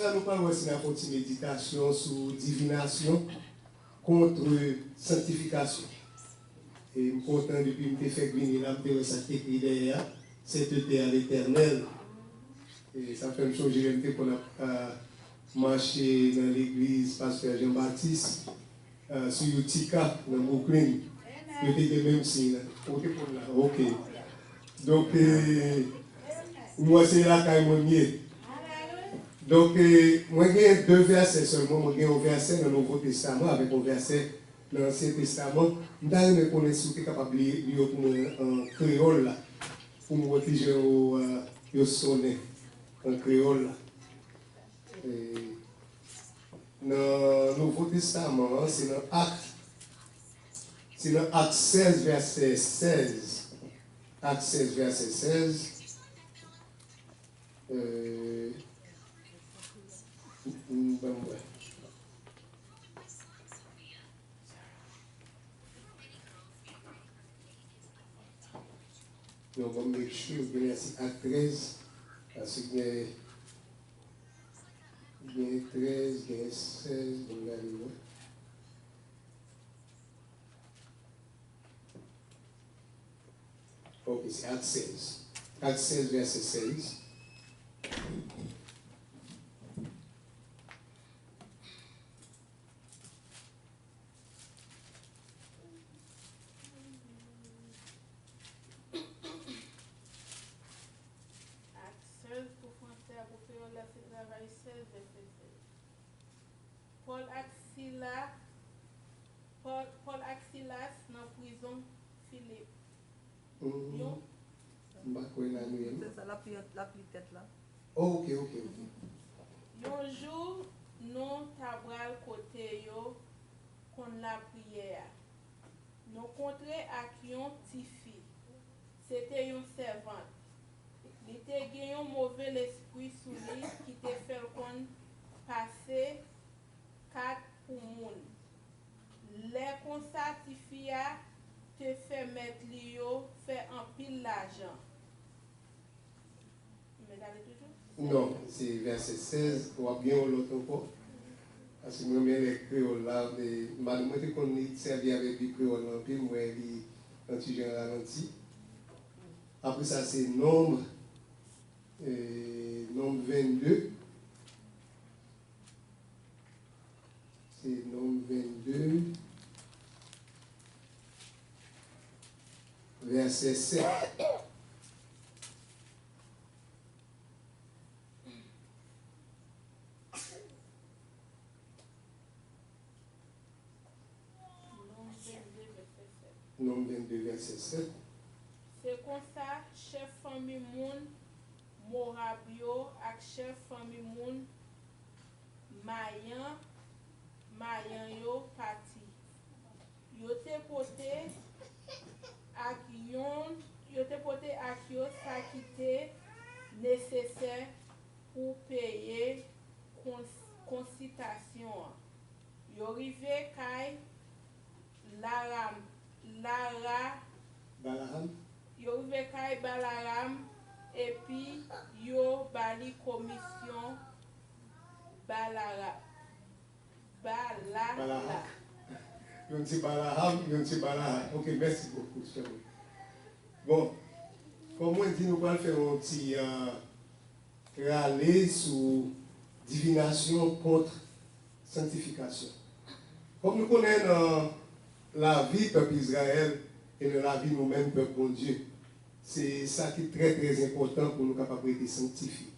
ça, nous parlons aussi de méditation sur divination contre sanctification. Et je suis content depuis que je fait venir là, je ça écrit derrière, sainteté à l'éternel. Et ça fait une chose, j'ai qu'on a marché dans l'église Pasteur Jean-Baptiste, sur Utica, dans Brooklyn. C'était le même signe. Ok. Donc, moi, c'est là quand même mieux. Donc, moi, j'ai deux versets seulement. Moi, j'ai un verset dans le Nouveau Testament avec un verset dans l'Ancien Testament. Je me connais si vous êtes capable de lire pour moi en créole, là, pour me réfugier au sonnet en créole. Dans le Nouveau Testament, c'est dans Acte 16, verset 16. Acte 16, verset 16. Donc, on va écrire verset Acte 13, parce qu'il y a 13, il y a 16, on va aller voir. Ok, c'est Acte 16. Acte 16, verset 16. Paul Axilas dans la prison Philippe. C'est ça la pluie tête là. Oh, ok. Un jour, nous tabral côté yo kon la prière. Nous contré ak yon ti fi. C'était une servante. Il était gagné un mauvais esprit sous lui qui te fait qu'on passer 4 pour moun. Les consatifia te fait mettre l'io fait un pile l'argent. Non, c'est verset 16, on va bien l'autre encore. Parce que moi, les créoles là, malgré qu'on est servi avec des créoles en pile, moi, il est anti ralenti. Après ça, c'est nombre 22. C'est nombre 22, verset 7. Nombre 22, verset 7. C'est comme ça, chef famille moun, Morabio, ak chef famille moun, Mayan yo parti. Yo te pote ak yo sa ki te nécessaire pour payer concitation. Yo rive kay yo rive kay Balaram et puis yo bali commission Balala. Yon ti Balaham. Ok, merci beaucoup. Bon, comme on dit, nous allons faire un petit râler sur divination contre sanctification. Comme nous connaissons la vie peuple Israël et dans la vie nous-mêmes, peuple bon Dieu, c'est ça qui est très très important pour nous capables d'être sanctifiés.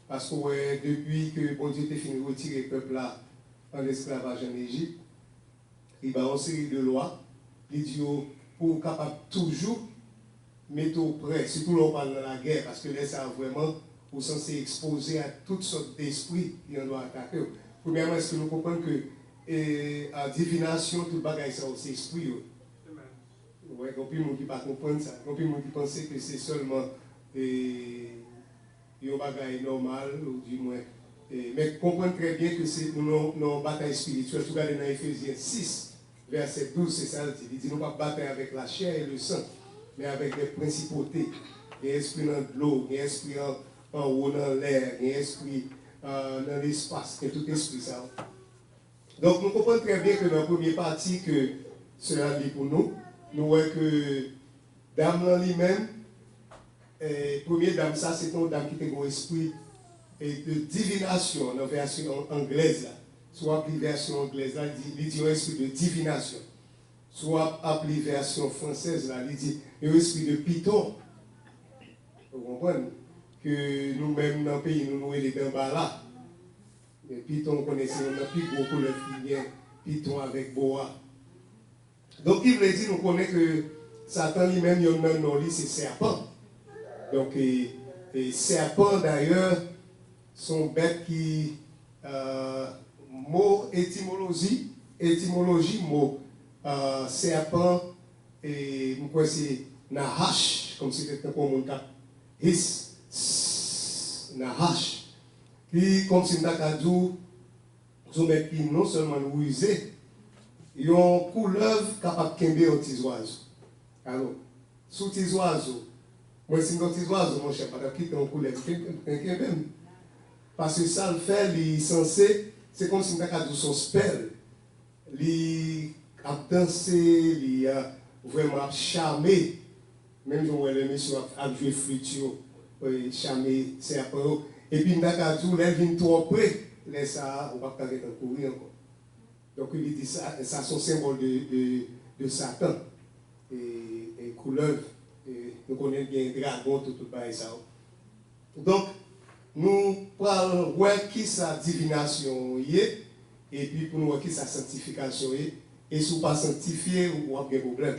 Parce que depuis que bon Dieu a fini de retirer le peuple là en esclavage en Égypte, il y a une série de lois, il dit pour capable toujours mettre au près, surtout là on parle de la guerre, parce que là ça vraiment vous censé exposer à toutes sortes d'esprits qui en doivent attaquer. Premièrement, est-ce que nous comprenons que à divination, tout le bagage ça c'est esprit. Oui, il y a plus de gens qui ne comprennent pas ça. Il y a plus de gens qui pensent que c'est seulement un bagage normal, ou du moins. Mais comprendre très bien que c'est une bataille spirituelle. Tout regardez dans Ephésiens 6, verset 12, c'est ça. Il dit nous ne pas battre avec la chair et le sang, mais avec les principautés. Il y a esprit dans l'eau, il y a esprit en haut dans l'air, il y a esprit dans l'espace, que tout esprit ça. Donc nous comprenons très bien que dans la première partie que cela dit pour nous, nous voyons que dame lui-même, première dame, ça c'est une dame qui a un esprit de divination dans la version anglaise là. Soit appelée version anglaise là, il dit un esprit de divination. Soit appelée version française là, il dit un esprit de python. Vous comprenez? Que nous-mêmes dans le pays, nous nous les dans là. Et python, on connaît, on a plus gros couleur qui vient, python avec boa. Donc il veut dire, nous connaissons que Satan lui-même, il y a un nom, c'est serpent. Donc, et serpent d'ailleurs, sont bêtes qui, mot étymologie, mot serpent, et moi c'est Nahash, comme si c'était pour mon cas, his, Nahash, qui, comme si nous avons dit, qui non seulement nous user, ils ont une couleuvre capable de camber un petit oiseau. Alors, sous petit oiseau, moi, si je suis un petit oiseau, mon cher, pas de quitter un couleuvre, même. Parce que ça le fait, il est censé, c'est comme si nous avons dit son spell. Il a dansé, il a vraiment charmé. Même si le monsieur a joué flûte, charmé, c'est un peu. Et puis, nous avons dit, il vient trop près, laisse ça, on va pas courir encore. Donc il dit ça, ça c'est un symbole de Satan. Et couleuvre, nous connaissons bien dragon, tout ça. Donc, nous parlons de qui sa divination est, et puis pour nous voir qui sa sanctification est, et si vous ne pas sanctifié, vous avez un problème.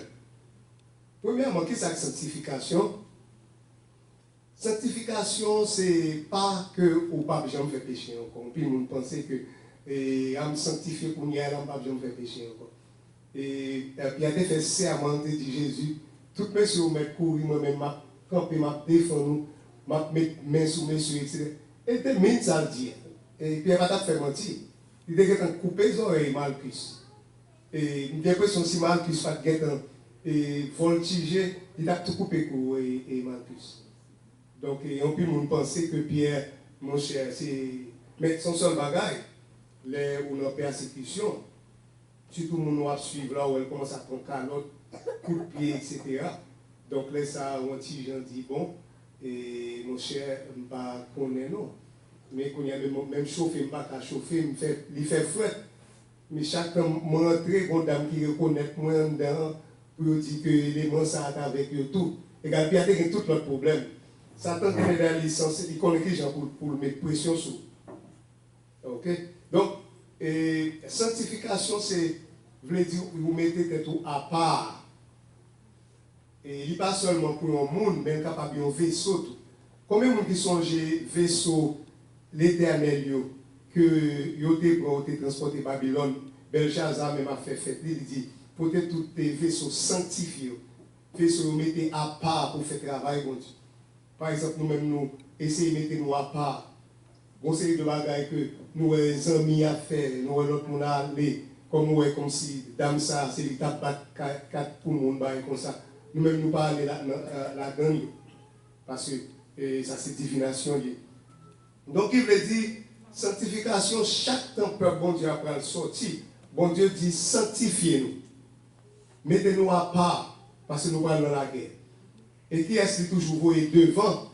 Premièrement, qui sa sanctification? Sanctification, ce n'est pas que au pape Jean fait pécher encore. Puis nous pensons que et à me sanctifier pour n'y aller, je ne vais pas pécher encore. Et puis, il a fait serment de Jésus. Tout monsieur m'a couru, moi-même, m'a campé, m'a défendu, m'a mis main sous monsieur, etc. Et il était ça le dire. Et puis, il n'a pas fait mentir. Il était coupé les oreilles, Malchus. Et j'ai l'impression que si Malchus n'a pas voltigé, il a tout coupé pour Malchus. Donc, on peut penser que Pierre, mon cher, c'est. Mais son seul bagage, les ou nos persécutions, si tout le monde va suivre là où elle commence à prendre calotte, coup de pied, etc. Donc là, ça, un petit gens dit bon, et mon cher, je ne pas connaître non. Mais quand il y a même chauffé, je ne pas chauffer, il fait fouette. Mais chaque temps, je rentre, une dame qui reconnaît moi dedans, pour dire que l'élément ça avec eux tout. Et puis il y a tout notre problème. Satan est dans la licence, il connaît les gens pour mettre pression sur. Ok? Donc, sanctification, c'est, veut dire, vous mettez tête à part. Et il n'est pas seulement pour un monde, mais capable de un vaisseau. Tout. Combien de gens qui sont vaisseau l'éternel, que vous avez transporté Babylone, Belshazzar même a fait fête, il dit, pour tous les vaisseaux sanctifiés, vaisseaux mettez à part pour faire travail, bon Dieu. Par exemple, nous-mêmes, nous essayons de mettre nous à part. Bon, c'est de bagages que nous avons amis à faire, nous avons l'autre monde à aller, comme si, dame ça, c'est l'étape 4 pour le monde, comme ça. Nous-mêmes, nous parlons là-dedans, parce que ça, c'est divination. Donc, il veut dire, sanctification, chaque temps, peuple, bon Dieu, après le sortir, bon Dieu dit, sanctifiez-nous. Mettez-nous à part, parce que nous parlons dans la guerre. Et qui est-ce qui toujours voyé devant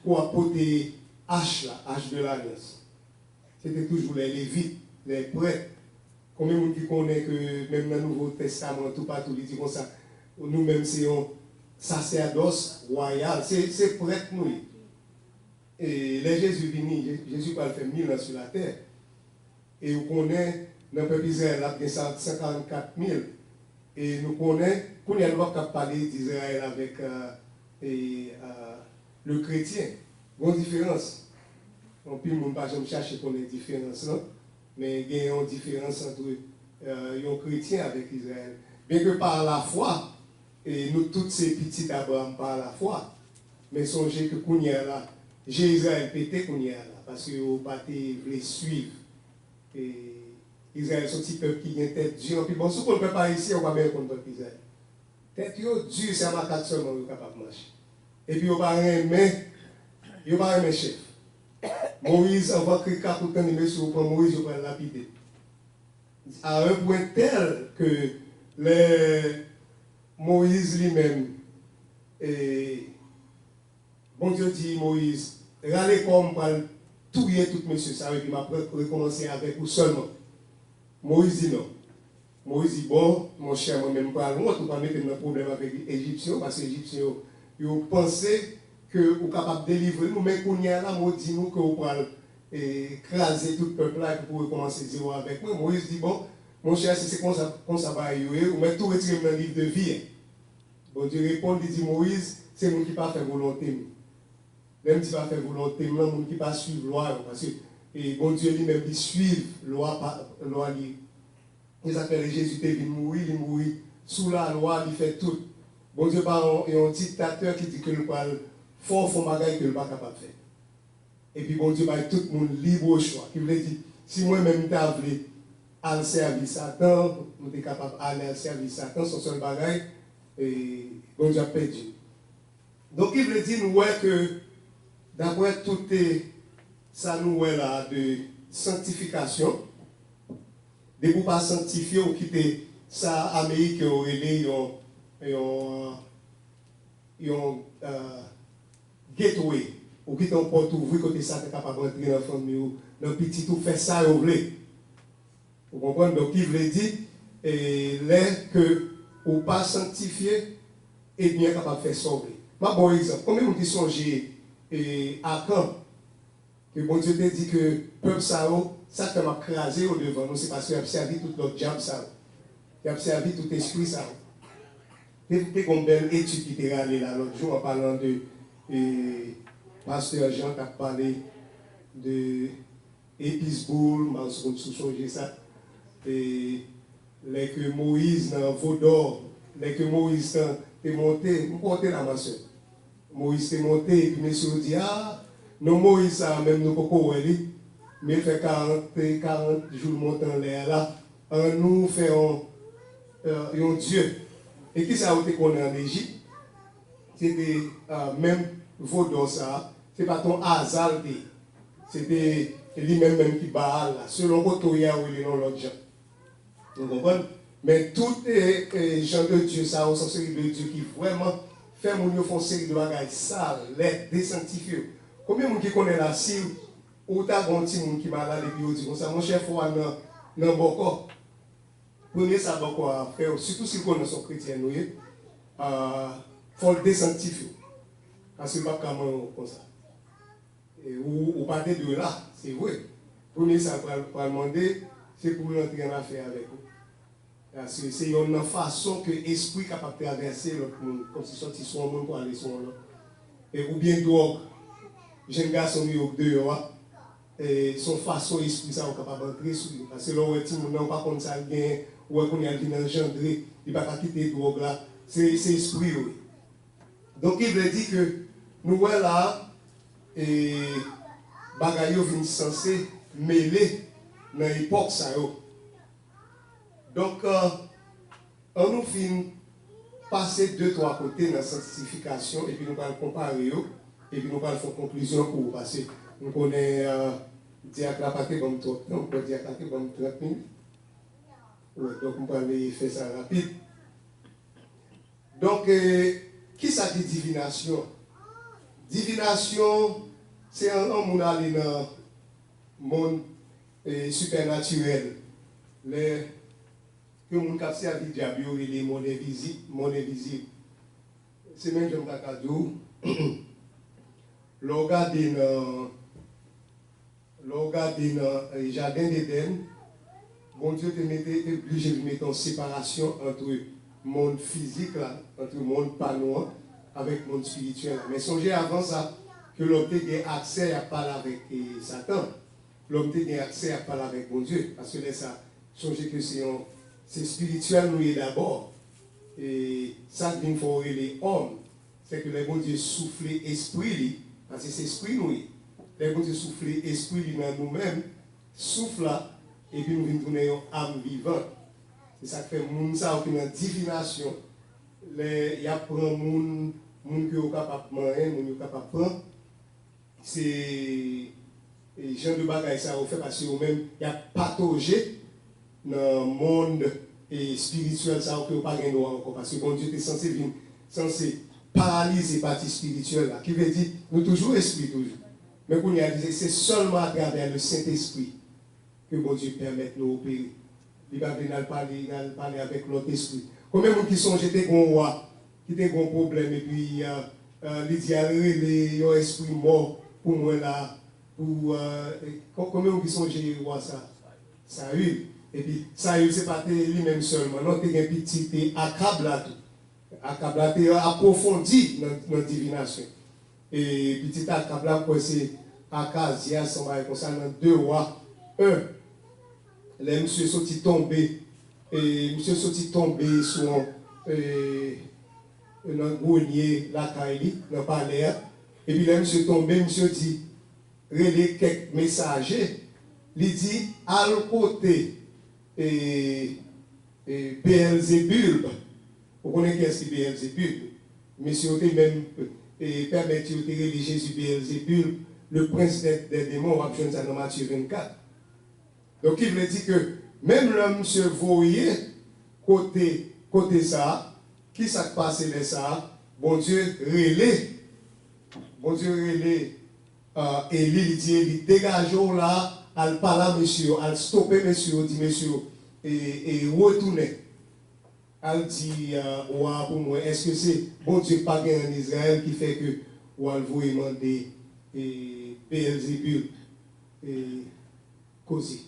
pour apporter H de l'alliance? C'était toujours les Lévites, les prêtres. Combien de gens qui connaissent que même dans le Nouveau Testament, tout partout, ils disent comme ça, nous-mêmes, c'est un sacerdoce royal, c'est prêtre nous. Et les Jésus venu, Jésus va le faire 1000 ans sur la terre. Et vous connaissez, dans le peuple Israël, il y a 144 000. Et nous connaissons, qu'on y a le droit de parler d'Israël avec le chrétien. Bonne différence. On peut pas chercher qu'on ait différence, non? Mais il y a une différence entre les chrétiens avec Israël. Bien que par la foi, et nous tous ces petits d'Abraham par la foi, mais songez que qu'on y a là, j'ai Israël pété qu'on y a là, parce que vous ne voulez pas suivre. Et Israël, c'est un petit peuple qui a une tête dure. Puis bon, si on ne peut pas ici, on va bien contre Israël. Tête dure, c'est un macaque seulement qui est capable de marcher. Et puis, on va aimer chef. Moïse, avant que Kakoutan et monsieur prend Moïse, je prends lapider. À un point tel que Moïse lui-même, et bon Dieu dit Moïse, râlez comme pour tout monsieur ça, et puis m'a recommencer avec vous seulement. Moïse dit non. Moïse dit bon, mon cher, moi-même, pas loin, tu ne pas mettre un problème avec les Égyptiens, parce que les Égyptiens, ils pensaient que vous êtes capable de délivrer nous, mais qu'on y a là, moi, dit nous que vous pouvez écraser tout le peuple là, et que vous pouvez commencer à dire avec moi. Moïse dit bon, mon cher, si c'est comme ça va y aller, vous mettez tout retirer dans le livre de vie. Bon Dieu répond, il dit Moïse, c'est moi qui pas fait volonté. Même si pas fait volonté, c'est moi qui pas suivre loi, parce que et bon Dieu lui-même dit suivre loi ils appellent Jésus, il mourit sous la loi, il fait tout. Bon Dieu, il y a un dictateur qui dit que le fort bagaille que le pas capable de faire. Et puis bon Dieu, tout le monde libre au choix. Qui veut dire, si moi-même je voulu aller servir Satan, je suis capable d'aller servir Satan, son seul bagaille, et bon Dieu a perdu. Donc il veut dire nous que d'après tout ça nous là de sanctification, de ne pas sanctifier ou quitter ça, Amérique aurait un gateway, ou quitter un porte ouvrir côté ça, tu es capable d'entrer dans la famille, dans le petit tout, faire ça et ouvrir. Vous comprenez? Donc, il veut dire, que ou pas sanctifier, et bien capable de faire sauver. Ma bon exemple, combien de gens à quand, que bon Dieu te dit que le peuple ça fait m'a crasé au devant nous, c'est parce qu'il a servi tout notre diable ça. Il a servi tout esprit ça. C'était comme une belle étude qui était allée là l'autre jour en parlant de Pasteur Jean qui a parlé de Épisboul, je me souviens ça. Et que Moïse dans Vaudor, que Moïse est monté, vous portez la masse. Moïse est monté et puis monsieur dit ah, non Moïse ça même nous pas mais il fait 40 jours montant l'air là, nous faisons un Dieu. Et qui ça a été qu'on est en Égypte? C'était même Vaudor ça, c'est pas ton hasard, c'était lui-même qui bat là, selon Kotoya ou les noms l'autre gens. Vous comprenez? Mais tous les gens de Dieu, ça, sont série de Dieu qui vraiment fait mon Dieu font série de bagages sales, les désanctifiés. Combien de gens qui connaissent la cire? Ou t'as un petit monde qui m'a là et puis on dit comme ça, mon chef, il faut aller dans Boko. Prenez ça Boko à faire, surtout si vous connaissez son chrétien, il faut le désanctifier. Parce que pas comme ça. Ou pas de là, c'est vrai. Prenez ça pour demander, c'est pour rentrer en affaire avec vous. C'est une façon que l'esprit est capable de traverser l'autre monde, comme si sorti sur un monde pour aller sur l'autre. Ou bien drogue. Jeune garçon qui est dehors. Et son façon esprit ça est capable d'entrer sur lui. Parce que là, on n'a pas comme ça, ou on a qui engendré, il ne va pas quitter la drogue là. C'est esprit, oui. Donc, il veut dire que nous, là, et bagaille viennent censé mêler dans l'époque ça. Donc, on nous finit passer 2-3 côtés dans la sanctification et puis nous allons comparer et puis nous allons faire conclusion pour vous passer. Nous connaissons diaclapaté comme 30 ans, on peut diaclapater comme 30 minutes. Ouais, donc on peut aller faire ça rapide. Donc, qui ça dit divination? Divination, c'est un monde aller dans le monde supernaturel. Que mon cap servi diable, il est mon invisible. C'est même Jean Kakadou. L'organe dans le jardin d'Éden, bon Dieu te mettait obligé de mettre en séparation entre le monde physique, là, entre le monde panois, avec le monde spirituel. Mais songez avant ça que l'homme ait accès à parler avec Satan. L'homme ait accès à parler avec mon Dieu. Parce que là, ça, songez que c'est spirituel, nous, d'abord. Et ça, il faut les hommes. C'est que le bon Dieu souffle esprit, parce que c'est esprit, nous. Le bon Dieu souffle esprit dans nous-mêmes, souffle là, et puis nous venons tourner une âme vivante. C'est ça qui fait que ça, qui est dans divination. Il y a un monde qui est capable de manger, qui est capable de prendre. C'est Et gens de bagaille ça on fait parce que même il y a patogé dans le monde spirituel ça que pas gagner encore parce que bon Dieu est censé paralyser la partie spirituelle là qui veut dire nous toujours esprit toujours. Mais qu'on y a dit c'est seulement à travers le Saint-Esprit que bon Dieu permet de nous opérer. Il va venir parler avec l'autre esprit. Combien de gens qui sont jetés un roi, qui ont un problème, et puis il dit à un esprit mort pour moi là, combien de gens qui sont jetés roi ça? Saül. Et puis Saül, c'est pas lui-même seulement, non, il y a un petit accablat, approfondi dans la divination. Et petit accablat, c'est Akazia, ça va concernant 2 rois, 1. Là, monsieur sorti tombé, et monsieur sorti tombé sur dans le grenier, la caille, dans le palais. Et puis là, monsieur tombé, monsieur dit, relais quelques messagers, il dit, à le côté, Beelzébul, vous connaissez qui est Beelzébul? Monsieur même permet de relire Jésus Beelzébul, le prince des démons, on va jouer ça dans Matthieu 24. Donc, il veut dire que même l'homme se voyait côté ça, qui s'est passé de ça, bon Dieu relais, et il dit, dégageons là, al parler monsieur, al stopper monsieur, dit monsieur, et retourner. Elle dit, pour moi, est-ce que c'est bon Dieu pas en Israël qui fait que ou al vous demander Beelzébul et causer.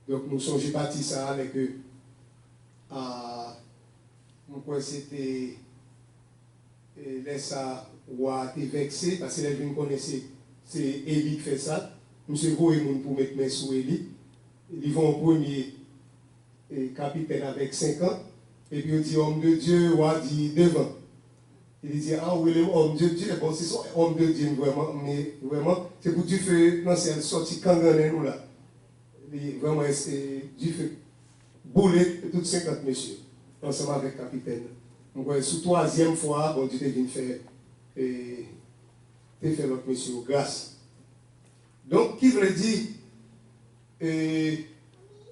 Donc nous sommes partis ça avec eux. Moi c'était ça ou a été vexé parce que les gens connaissaient c'est Élie qui fait ça. Monsieur Goïmoun pour mettre mes sous Élie. Ils vont au premier capitaine avec 5 ans. Et puis il dit homme de Dieu ou a dit devant. Il dit ah oui homme de Dieu bon c'est son homme de Dieu vraiment mais vraiment c'est pour Dieu fait non c'est sorti kangané nous là. Vraiment, Dieu fait bouler toutes 50 messieurs, ensemble avec le capitaine. Donc, sous 3e fois, bon Dieu vient faire l'autre monsieur grâce. Donc, qui veut dire,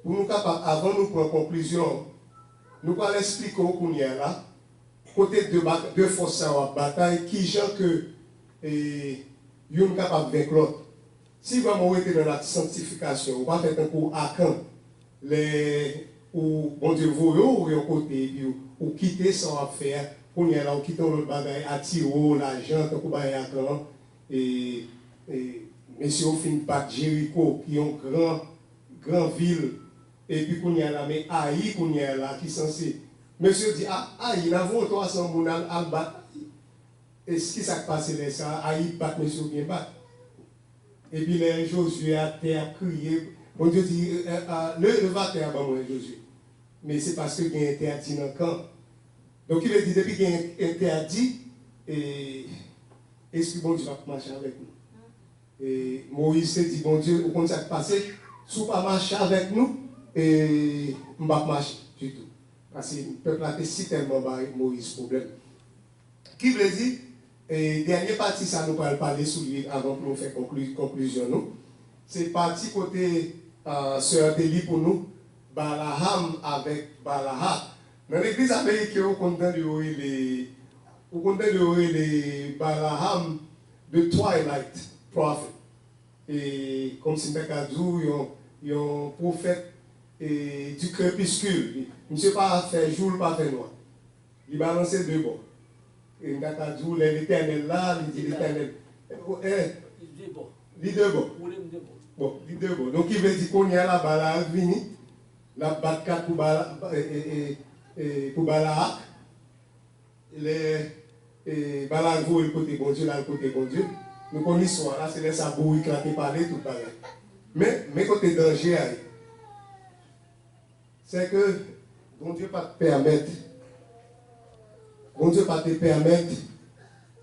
pour nous capables, avant de nous prendre conclusion, nous allons expliquer au qu'on y a là, côté de forces à bataille, qui gens que nous sommes capables de vaincre l'autre. Si vraiment on était dans la sanctification, on va faire un coup à quand ou bon Dieu vous ou un côté ou quitter sans faire pour y aller ou quitter l'autre bagaille à Tiro l'argent tant qu'on va à quand et monsieur au fin pas Jéricho qui ont grand ville et puis qu'on y a là mais Aïe qu'on y a là qui censé monsieur dit Aïe n'avons 300 moun al battre et ce qui s'est passé là ça Aïe bat monsieur bien battre. Et puis les Josué a crié. Bon Dieu dit, le va terre avant moi, Josué. Mais c'est parce qu'il y a interdit dans le camp. Donc il veut dire, depuis qu'il y a interdit, est-ce que bon Dieu va marcher avec nous? Et Moïse s'est dit, bon Dieu, au compte ça passé, si vous ne marchez pas avec nous, et on ne va pas marcher du tout. Parce que le peuple a été si tellement barré, Moïse, problème. Qui veut dire? Et dernière partie, ça nous va parler sur lui avant que nous fassions conclusion. C'est partie côté Sœur Téli pour nous, Balaham avec Balaha. Dans l'église américaine, on compte les Balaham de Twilight Prophet. Et comme si Mekadou, il y a un prophète du crépuscule. Il ne sait pas faire jour, pas faire noir. Il balançait 2 bords. Et l'éternel là, il dit l'éternel. Les 2 bords. Bon, les 2 bords. Donc il veut dire qu'on y a la Balahak vini, la Batkat pour Balahak, les Balahak le côté bon Dieu, là le côté bon Dieu. Nous connaissons là, c'est les sabots qui ont parlé tout pareil. Mais côté danger, c'est que bon Dieu pas te permettre. Bon Dieu pas te permettre,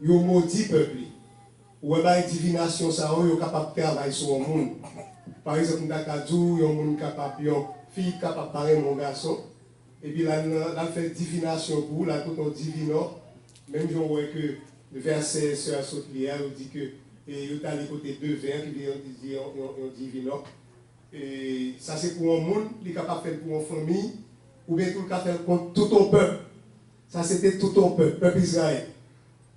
yo maudit peuple. Ou bien divination ça, on est capable de travailler sur le monde. Par exemple, dans le il y a un monde capable, une fille capable de parler mon garçon. Et puis là, on fait divination pour, là, tout on divino. Même si on voit que le verset sur la Sotrière, on dit que et il y a les côtés de verre qui viennent divino. Et ça c'est pour un monde, il est capable de faire pour une famille, ou bien tout le cas faire contre tout ton peuple. Ça c'était tout ton peuple Israël.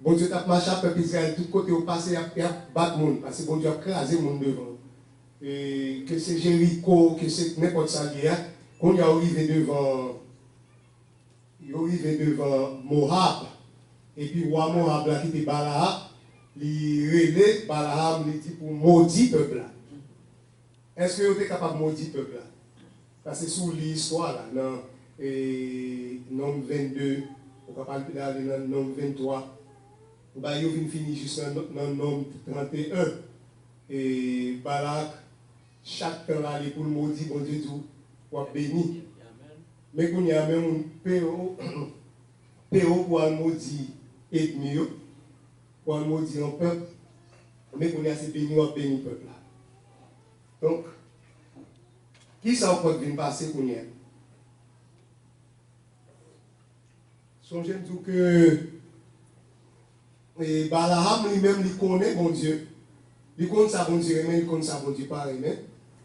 Bon Dieu t'a marché à peuple Israël, tout côté au passé, il a battu le monde, parce que bon Dieu a crasé le monde devant. Et que c'est Jéricho, que c'est n'importe ça qui est, quand il est arrivé devant Moab, et puis roi Moab là qui était Balaam, il relève Balaam, il dit pour maudit peuple là. Est-ce que vous êtes capable de maudire le peuple là? Parce que sous l'histoire là, dans Nombre 22, on va parler dans Nombre 23, vous allez finir juste dans Nombre 31. Et Balak, chaque temps là, pour le maudire, bon Dieu, pour béni. Mais quand il y a même un péo pour le maudire ethnie, pour le maudire un peuple, mais quand il y a ces bénis, on béni le peuple là. Donc, qui ça peut venir passer pour nous? Songez tout que Balaam lui-même, il connaît bon Dieu. Il connaît ça bon Dieu, mais il connaît ça bon Dieu pareil.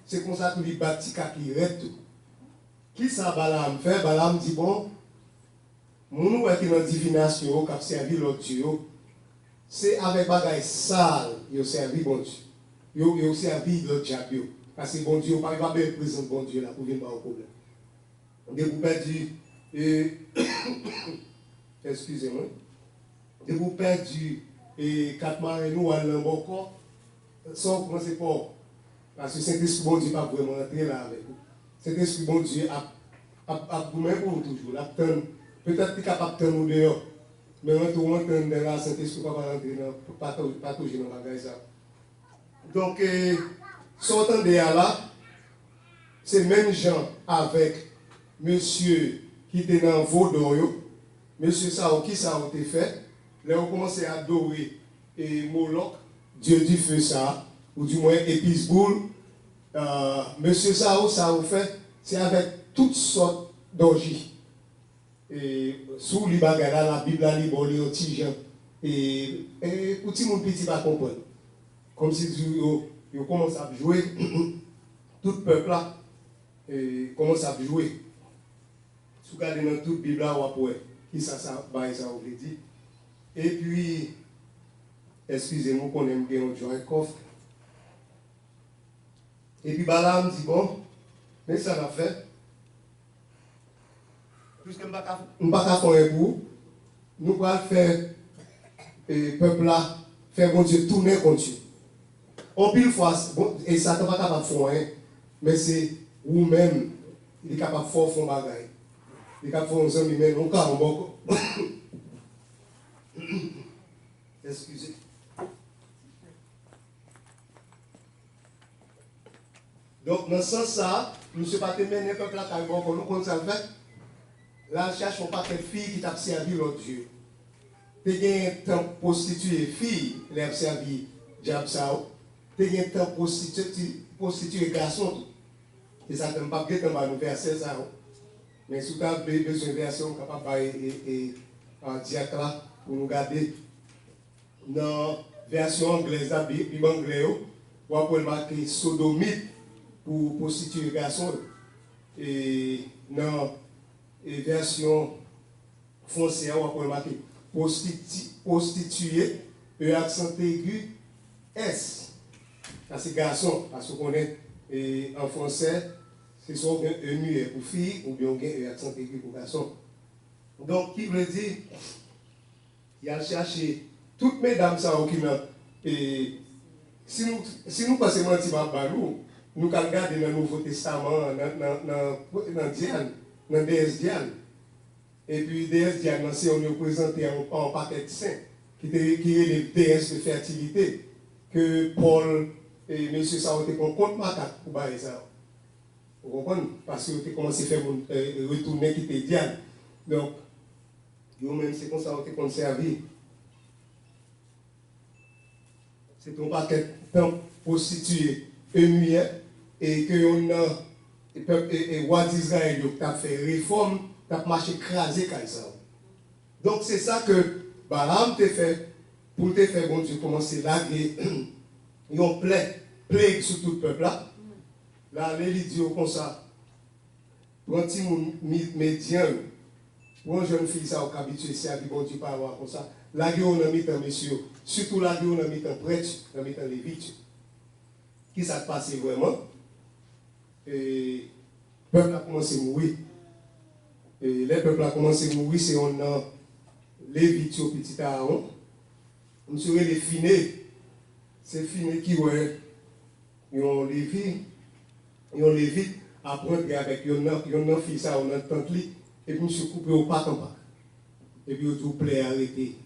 C'est comme ça que les bâtis qui restent. Qui ça Balaam fait? Balaam dit bon, nous qui dans la divination, qui a servi l'autre Dieu, c'est avec bagaille sale, il a servi bon Dieu. Il a servi l'autre diable. Parce que bon Dieu, on ne peut pas présenter bon Dieu là pour venir par un problème. On a perdu, excusez-moi, on a perdu 4 marins nous à l'embocor, sans commencer pas. Parce que Saint-Esprit bon Dieu n'a pas vraiment entré là avec vous. Saint-Esprit bon Dieu a même pour toujours. Peut-être qu'il est capable de nous dehors. Mais on entend de là, Saint-Esprit ne va pas rentrer dans pas toujours dans le bagage. Donc, sortant de là, c'est même gens avec monsieur qui était dans Vaudon, monsieur Sao, qui ça a été fait, là on commence à adorer et Moloch, Dieu du feu ça, ou du moins Épisboul, monsieur Sao, ça a fait, c'est avec toutes sortes d'orgies. Et sous les bagages, la Bible, la Bible, les petits gens, et pour tout le monde petit va comprendre. Comme si ils commencent à jouer, tout le peuple là commence à jouer. Si vous regardez dans toute la Bible, vous voyez qui ça veut dire. Et puis, excusez-moi qu'on aime bien un coffre. Et puis Balaam dit bon, mais ça va faire. Puisque nous ne pouvons pas faire un bout, nous allons faire le peuple là, faire bon Dieu tourner contre Dieu. En pile fois, bon, et ça ne va pas capable de faire, mais c'est vous-même, il est capable de faire un bagage. Il est capable de faire un ami, mais non, carrément. Excusez. Donc, dans ce sens-là, nous ne sommes pas mener le peuple là, carrément, nous compte ça le fait. Là, cherchons pas quelle fille qui t'a servi l'autre Dieu. Tu as un temps prostitué fille, elle a servi diable ça. Tu as un temps prostitué garçon. Et ça ne peut pas être un verset ça. Mais si tu as besoin de version, capable de dire là pour nous garder. Dans la version anglaise, la Bible anglaise, on peut marquer sodomite pour prostituer garçon. Et dans la version française, on peut marquer prostituée, accent aigu, S. Ça c'est garçon, parce qu'on est en français, c'est soit un muet pour fille ou bien un accent aigu pour garçon. Donc, qui veut dire, il a cherché toutes mesdames ça qui et si nous passons un petit peu nous allons regarder dans le Nouveau Testament, dans Diane, dans déesse Diane. Et puis déesse Diane, c'est on est présenté en paquet de saints qui est les déesses de fertilité que Paul et M. ça ont été contre macaque pour bailler ça. Vous comprenez? Parce que vous commencé à faire retourner qui était Diane. Donc, vous-même, c'est comme ça que vous avez conservé. C'est un paquet de temps prostitué, muet, et que le roi d'Israël a fait réforme, a marché crasé comme ça. Donc c'est ça que Balaam t'a fait pour te faire, bon Dieu, commencer là, ils ont plague sur tout le peuple là. Là, les dit comme ça, pour un petit médian, pour une jeune fille, ça, on habitué, c'est à dire, bon Dieu, pas avoir comme ça. Là, on a mis un monsieur, surtout là, on a mis un prêtre, on a mis un lévite. Qui s'est passé vraiment? Et le peuple a commencé à mourir. Et le peuple a commencé à mourir, c'est on a lévite au petit Aaron. Monsieur les finés, c'est finé qui ouais, ils ont lévite, après avec un fils, ça, on a tante li, et puis monsieur coupé au pas en pas. Et puis vous plaît arrêter.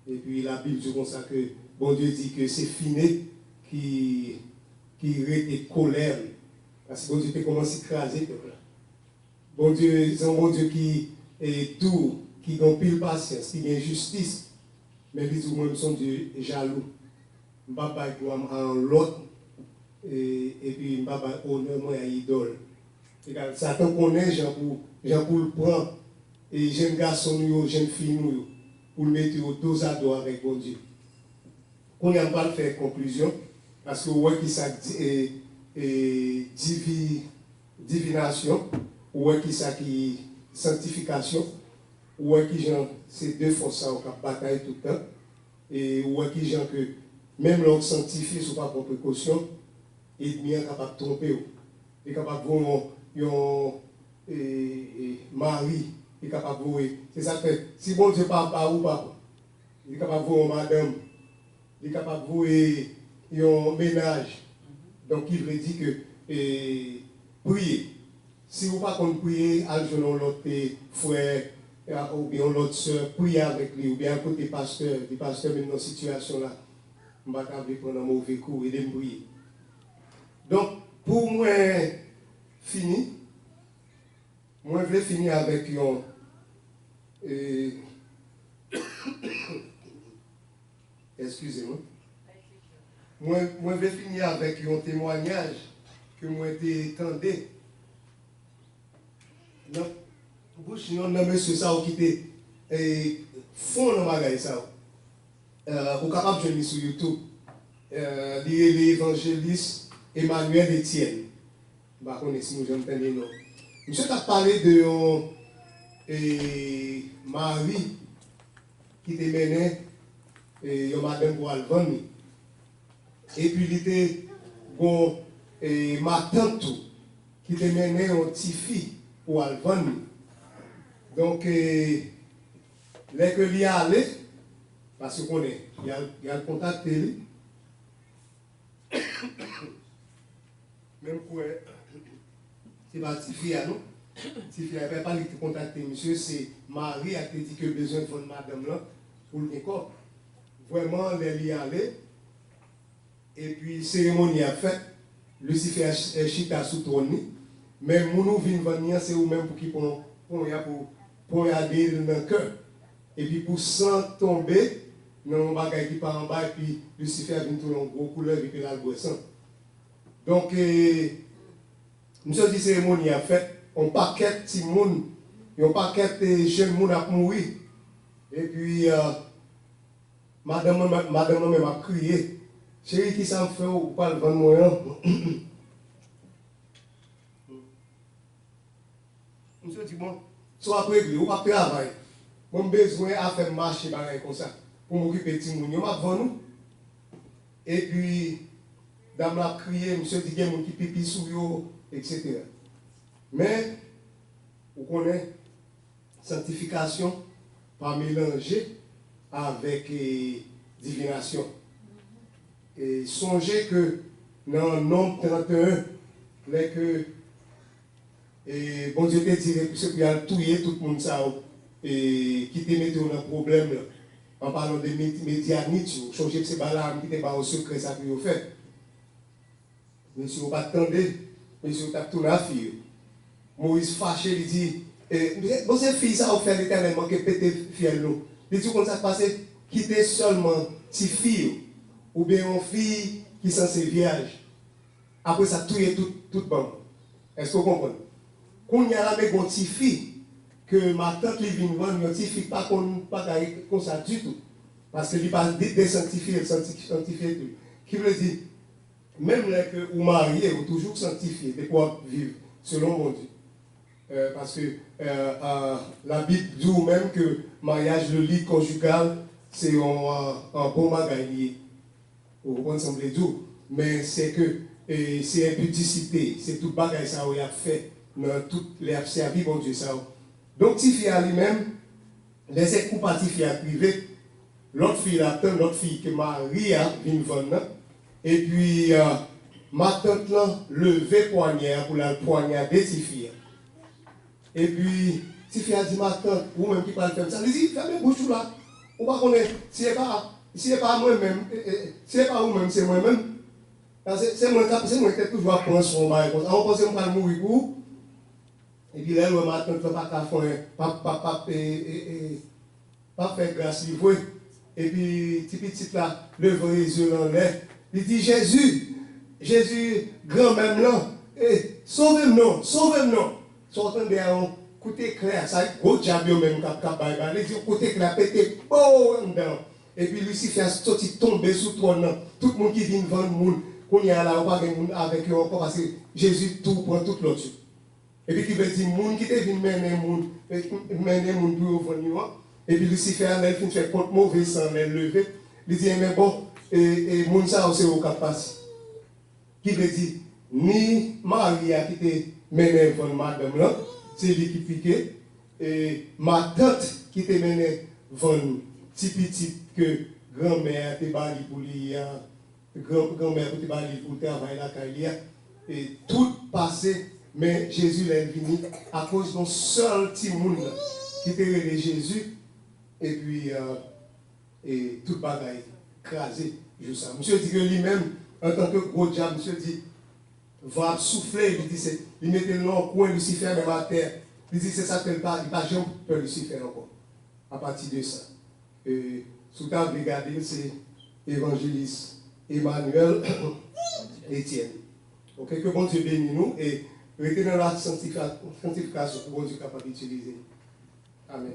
Et puis la Bible dit comme ça que bon Dieu dit que c'est finé qui était colère. Parce que bon Dieu a commencé à écraser le peuple. Bon Dieu, c'est un bon Dieu qui est tout, qui a pile patience, qui a justice. Mais il dit, moi, je suis Dieu jaloux. Je ne vais pas en l'autre. Et puis, je ne vais pas honneur à l'idole. Satan connaît, Jean pour le prendre. Et jeune garçon, jeune fille, pour le mettre au dos à dos avec bon Dieu. On n'a pas faire conclusion. Parce que ouais qui ça divination, ouais qui ça qui sanctification, ouais qui genre ces deux forces ça on bataille tout le temps et ouais qui genre que même l'on sanctifie sous pas pour précaution et bien capable de tromper, est capable de voir mari, est capable de voir. C'est ça que si bon Dieu pas ou pas, il est capable de voir madame, il est capable de voir un ménage. Donc, il veut dire que prier. Si vous ne pouvez pas prier, allez l'autre frère ou bien l'autre soeur, prier avec lui, ou bien à côté pasteur, des pasteurs même dans cette situation-là, je ne vais pas prendre un mauvais coup et de me prier. Donc, pour moi, fini, moi, je vais finir avec un. Excusez-moi. Moi, je vais finir avec un témoignage que moi j'ai entendu. Bouche, non, monsieur ça qui était fond dans le bagage ça. Vous capable de venir sur YouTube. L'évangéliste Emmanuel Etienne. Je ne sais pas si nous entendons le nom. Monsieur a parlé de Marie qui te menait madame pour aller vendre. Et puis il était bon, ma tante qui te menait une petite fille pour aller vendre. Donc, dès que lui allé, parce qu'on est, il y a le contact télé. Même quoi, c'est pas petite fille, non? Petite fille n'avait pas contacté monsieur, c'est Marie a dit que besoin de vendre madame là pour le corps. Vraiment, elle y allait. Et puis, cérémonie a fait. Lucifer a chita sous trône. Mais nous venons venir, c'est vous-même pour qui pour aller dans le cœur. Et puis, pour sans tomber, dans le bagage qui part en bas, et puis Lucifer vient tout en gros couleur, et puis là, le sang. Donc, nous dit cérémonie a fait. On paquet petit monde, on paquet jeunes monde à mourir. Et puis, madame même a crié. Chérie, qui ça me fait ou pas le vendre moyen? Monsieur dit, bon, soit prévu, ou pas travail. Moi, j'ai besoin de faire marcher comme ça, pour m'occuper de petit monde. Je vais vendre. Et puis, dame l'a crié, monsieur dit, il y a des gens qui pipi sous eux, etc. Mais, vous connaissez, sanctification, pas mélanger avec divination. Et songez que dans le nombre 31, que bon Dieu te dit que c'est pour tuer tout le monde ça, et qui te met dans un problème là, en parlant de médianites, songez que c'est pas là qui te pas au secret ça que vous faites. Monsieur, vous pas attendre, monsieur, vous avez tout la fille. Moïse fâché, il dit, bon c'est fille ça vous fait l'éternellement que pété fiel l'eau. Il dit comme ça passe, quitter seulement si fille. Ou bien une fille qui est censée vierge. Après ça, tout est tout bon. Est-ce que vous comprenez? Quand il y a une petite fille, que ma tante vient vendre, une petite fille pas comme ça du tout. Parce qu'il pas désanctifié, sanctifié tout. Qui veut dire, même là que vous mariez, vous toujours sanctifié, de quoi vivre selon mon Dieu. Parce que la Bible dit même que mariage, le lit conjugal, c'est un bon bagage. Vous comprenez dire, mais c'est que c'est impudicité, c'est tout bagage ça où il a fait dans toutes les services, bon Dieu ça. Donc, Tifi à lui-même, les coups à Tifi à privé, l'autre fille attend, l'autre fille que Marie a vient vendre, et puis ma tante là levé poignard pour la poignarder Tifi. Et puis Tifi a dit ma tante, ou même qui parle comme ça, il dit fermez bouche là, ou pas connaître, si c'est pas moi-même, si c'est pas vous-même, c'est moi-même. C'est moi qui ai toujours prendre son bail. On pense que je vais mourir pour. Et puis là, ma tante ne pas faire grâce. Et puis, petit là, levant les yeux en l'air. Il dit Jésus, grand-mère là, sauvez-moi, sauvez-moi. Sortant de un côté clair, ça gros diable même il dit côté clair, pété, oh, dedans. Et puis Lucifer a sorti tombé sous toi. Tout le monde qui vient devant le monde, qu'on y a là, on va avec eux encore parce que Jésus tout prend tout l'autre. Et puis qui veut dire, le monde qui te vient mener le monde pour venir. Et puis Lucifer, il fait contre mauvais sang, il levé. Il dit, mais bon, et le monde ça aussi au capacité. Qui veut dire, ni Maria qui te mené devant madame là, c'est lui qui piquait. Et ma tante qui te mené devant petit petit que grand-mère te bali pour lui, grand-mère te bali pour travailler la carrière. Et tout passé, mais Jésus est venu à cause d'un seul petit monde qui te relève Jésus. Et puis, et tout bagaille crasé, juste ça. Monsieur dit que lui-même, en tant que gros diable, monsieur dit, va souffler, il dit, il mettait le nom au coin Lucifer, même à terre. Il dit, c'est ça qu'il parle, il n'a jamais peur Lucifer encore. À partir de ça. Et sous ta regardez, c'est évangéliste Emmanuel Etienne. Ok, que bon Dieu bénisse nous et retenez la sanctification que bon Dieu est capable d'utiliser. Amen.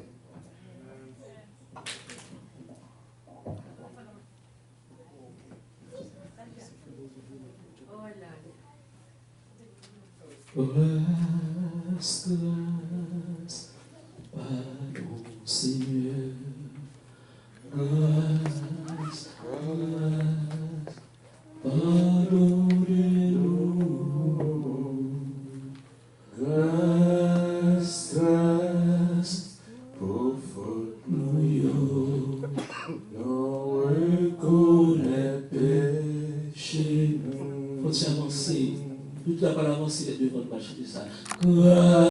Grâce, grâce, pardon Seigneur. Grâce, grâce, pardonnez-nous. Grâce, grâce, pour faute nous, non reconnaît péché nous. Faut-il avancer? Toute la parole avancée devant le marché de ça.